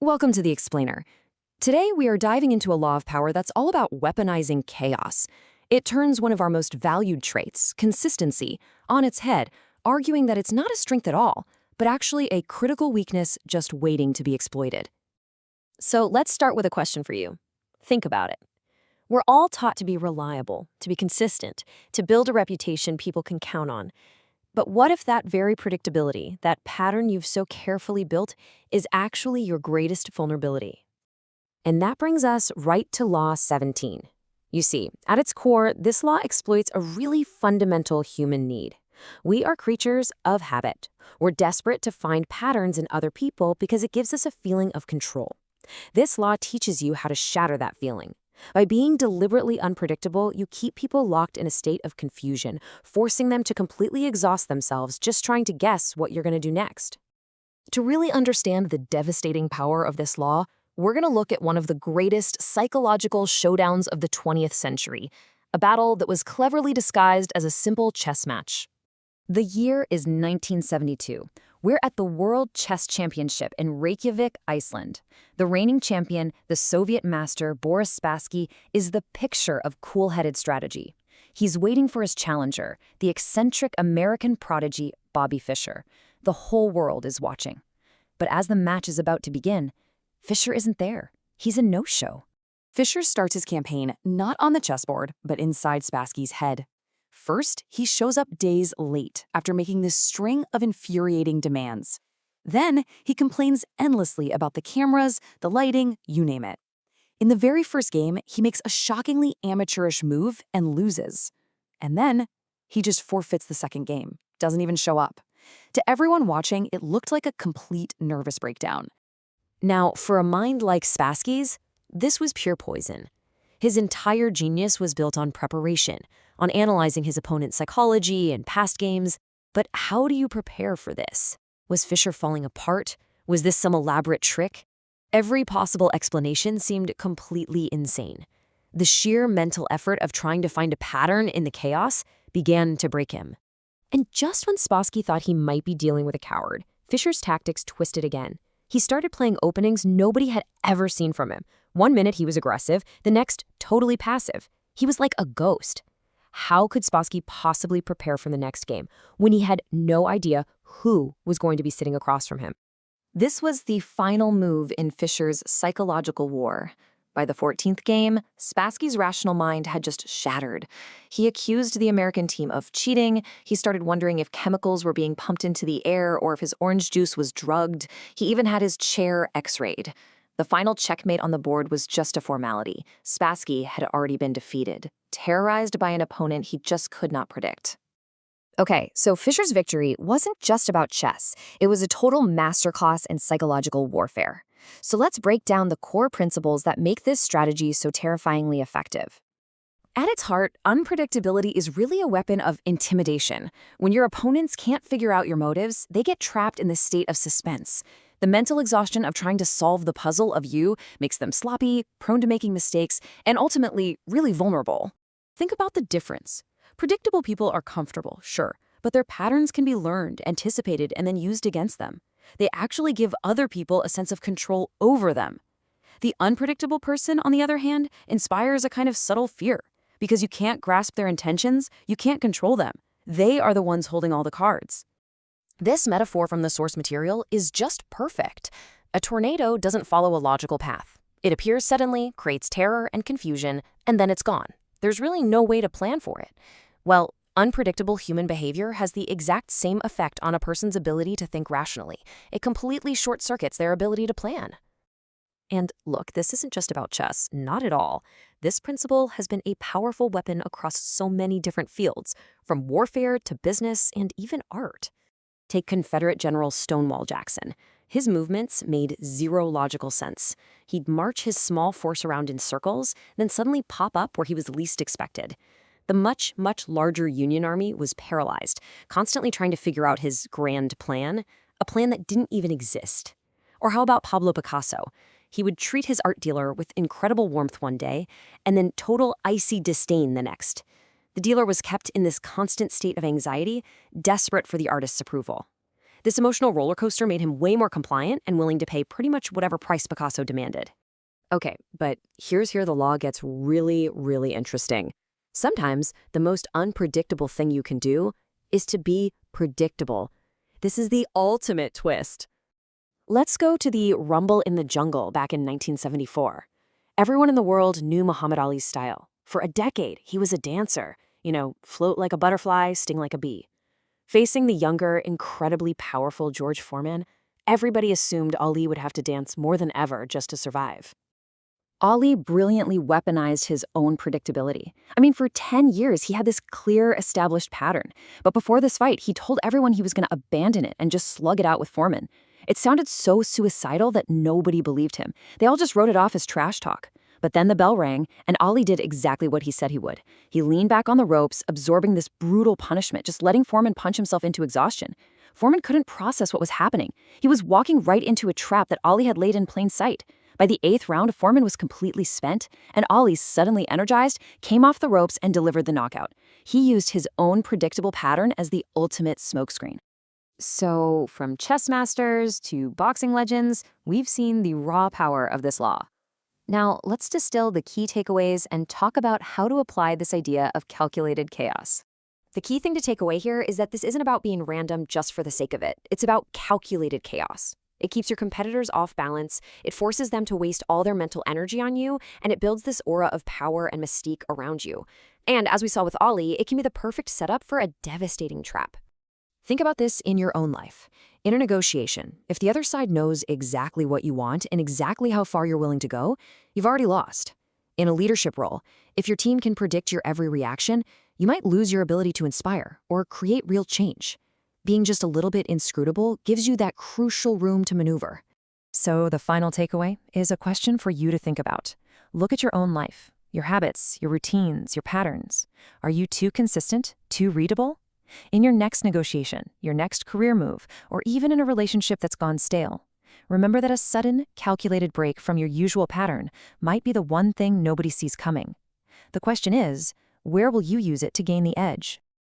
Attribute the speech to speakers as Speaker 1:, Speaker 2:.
Speaker 1: Welcome to The Explainer. Today, we are diving into a law of power that's all about weaponizing chaos. It turns one of our most valued traits, consistency, on its head, arguing that it's not a strength at all, but actually a critical weakness just waiting to be exploited. So let's start with a question for you. Think about it. We're all taught to be reliable, to be consistent, to build a reputation people can count on. But what if that very predictability, that pattern you've so carefully built, is actually your greatest vulnerability? And that brings us right to Law 17. You see, at its core, this law exploits a really fundamental human need. We are creatures of habit. We're desperate to find patterns in other people because it gives us a feeling of control. This law teaches you how to shatter that feeling. By being deliberately unpredictable, you keep people locked in a state of confusion, forcing them to completely exhaust themselves just trying to guess what you're going to do next. To really understand the devastating power of this law, we're going to look at one of the greatest psychological showdowns of the 20th century, a battle that was cleverly disguised as a simple chess match. The year is 1972. We're at the World Chess Championship in Reykjavik, Iceland. The reigning champion, the Soviet master Boris Spassky, is the picture of cool-headed strategy. He's waiting for his challenger, the eccentric American prodigy Bobby Fischer. The whole world is watching. But as the match is about to begin, Fischer isn't there. He's a no-show.
Speaker 2: Fischer starts his campaign not on the chessboard, but inside Spassky's head. First, he shows up days late after making this string of infuriating demands. Then, he complains endlessly about the cameras, the lighting, you name it. In the very first game, he makes a shockingly amateurish move and loses. And then, he just forfeits the second game, doesn't even show up. To everyone watching, it looked like a complete nervous breakdown.
Speaker 1: Now, for a mind like Spassky's, this was pure poison. His entire genius was built on preparation, on analyzing his opponent's psychology and past games. But how do you prepare for this? Was Fischer falling apart? Was this some elaborate trick? Every possible explanation seemed completely insane. The sheer mental effort of trying to find a pattern in the chaos began to break him. And just when Spassky thought he might be dealing with a coward, Fischer's tactics twisted again. He started playing openings nobody had ever seen from him. One minute he was aggressive, the next totally passive. He was like a ghost. How could Spassky possibly prepare for the next game when he had no idea who was going to be sitting across from him? This was the final move in Fischer's psychological war. By the 14th game, Spassky's rational mind had just shattered. He accused the American team of cheating. He started wondering if chemicals were being pumped into the air or if his orange juice was drugged. He even had his chair x-rayed. The final checkmate on the board was just a formality. Spassky had already been defeated, terrorized by an opponent he just could not predict. Okay, so Fischer's victory wasn't just about chess. It was a total masterclass in psychological warfare. So let's break down the core principles that make this strategy so terrifyingly effective. At its heart, unpredictability is really a weapon of intimidation. When your opponents can't figure out your motives, they get trapped in this state of suspense. The mental exhaustion of trying to solve the puzzle of you makes them sloppy, prone to making mistakes, and ultimately really vulnerable. Think about the difference. Predictable people are comfortable, sure, but their patterns can be learned, anticipated, and then used against them. They actually give other people a sense of control over them. The unpredictable person, on the other hand, inspires a kind of subtle fear. Because you can't grasp their intentions, you can't control them. They are the ones holding all the cards. This metaphor from the source material is just perfect. A tornado doesn't follow a logical path. It appears suddenly, creates terror and confusion, and then it's gone. There's really no way to plan for it. Well, unpredictable human behavior has the exact same effect on a person's ability to think rationally. It completely short-circuits their ability to plan. And look, this isn't just about chess, not at all. This principle has been a powerful weapon across so many different fields, from warfare to business and even art. Take Confederate General Stonewall Jackson. His movements made zero logical sense. He'd march his small force around in circles, then suddenly pop up where he was least expected. The much, much larger Union Army was paralyzed, constantly trying to figure out his grand plan, a plan that didn't even exist. Or how about Pablo Picasso? He would treat his art dealer with incredible warmth one day, and then total icy disdain the next. The dealer was kept in this constant state of anxiety, desperate for the artist's approval. This emotional roller coaster made him way more compliant and willing to pay pretty much whatever price Picasso demanded. Okay, but here's where the law gets really, really interesting. Sometimes the most unpredictable thing you can do is to be predictable. This is the ultimate twist. Let's go to the Rumble in the Jungle back in 1974. Everyone in the world knew Muhammad Ali's style. For a decade, he was a dancer. Float like a butterfly, sting like a bee. Facing the younger, incredibly powerful George Foreman, everybody assumed Ali would have to dance more than ever just to survive. Ali brilliantly weaponized his own predictability. For 10 years, he had this clear, established pattern. But before this fight, he told everyone he was going to abandon it and just slug it out with Foreman. It sounded so suicidal that nobody believed him. They all just wrote it off as trash talk. But then the bell rang, and Ali did exactly what he said he would. He leaned back on the ropes, absorbing this brutal punishment, just letting Foreman punch himself into exhaustion. Foreman couldn't process what was happening. He was walking right into a trap that Ali had laid in plain sight. By the 8th round, Foreman was completely spent, and Ali, suddenly energized, came off the ropes and delivered the knockout. He used his own predictable pattern as the ultimate smokescreen. So, from chess masters to boxing legends, we've seen the raw power of this law. Now, let's distill the key takeaways and talk about how to apply this idea of calculated chaos. The key thing to take away here is that this isn't about being random just for the sake of it. It's about calculated chaos. It keeps your competitors off balance, it forces them to waste all their mental energy on you, and it builds this aura of power and mystique around you. And as we saw with Ali, it can be the perfect setup for a devastating trap. Think about this in your own life. In a negotiation, if the other side knows exactly what you want and exactly how far you're willing to go, you've already lost. In a leadership role, if your team can predict your every reaction, you might lose your ability to inspire or create real change. Being just a little bit inscrutable gives you that crucial room to maneuver. So the final takeaway is a question for you to think about. Look at your own life, your habits, your routines, your patterns. Are you too consistent, too readable? In your next negotiation, your next career move, or even in a relationship that's gone stale, remember that a sudden, calculated break from your usual pattern might be the one thing nobody sees coming. The question is, where will you use it to gain the edge?